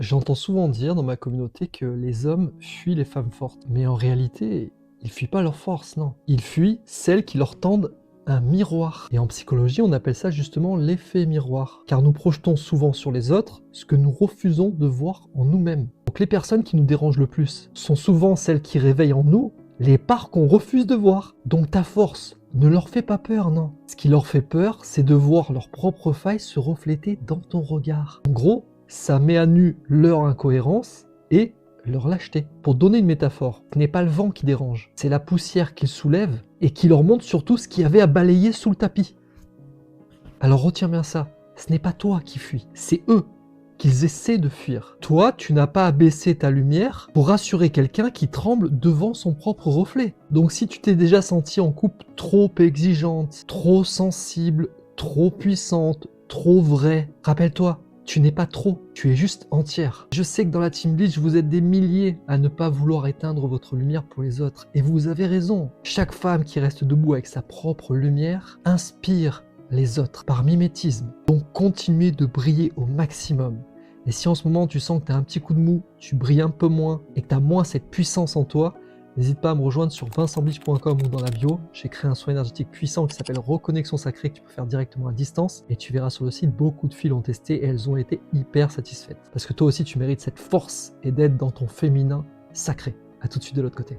J'entends souvent dire dans ma communauté que les hommes fuient les femmes fortes. Mais en réalité, ils fuient pas leur force, non. Ils fuient celles qui leur tendent un miroir. Et en psychologie, on appelle ça justement l'effet miroir. Car nous projetons souvent sur les autres ce que nous refusons de voir en nous-mêmes. Donc les personnes qui nous dérangent le plus sont souvent celles qui réveillent en nous les parts qu'on refuse de voir. Donc ta force ne leur fait pas peur, non. Ce qui leur fait peur, c'est de voir leurs propres failles se refléter dans ton regard. En gros, ça met à nu leur incohérence et leur lâcheté. Pour donner une métaphore, ce n'est pas le vent qui dérange, c'est la poussière qu'ils soulèvent et qui leur montre surtout ce qu'il y avait à balayer sous le tapis. Alors retiens bien ça, ce n'est pas toi qui fuis, c'est eux qu'ils essaient de fuir. Toi, tu n'as pas à baisser ta lumière pour rassurer quelqu'un qui tremble devant son propre reflet. Donc si tu t'es déjà senti en couple trop exigeante, trop sensible, trop puissante, trop vraie, rappelle-toi, tu n'es pas trop, tu es juste entière. Je sais que dans la Team Bleach, vous êtes des milliers à ne pas vouloir éteindre votre lumière pour les autres. Et vous avez raison. Chaque femme qui reste debout avec sa propre lumière inspire les autres par mimétisme. Donc continuez de briller au maximum. Et si en ce moment tu sens que tu as un petit coup de mou, tu brilles un peu moins et que tu as moins cette puissance en toi, n'hésite pas à me rejoindre sur vincentbleach.com ou dans la bio. J'ai créé un soin énergétique puissant qui s'appelle Reconnexion Sacrée que tu peux faire directement à distance. Et tu verras sur le site, beaucoup de filles l'ont testé et elles ont été hyper satisfaites. Parce que toi aussi tu mérites cette force et d'être dans ton féminin sacré. A tout de suite de l'autre côté.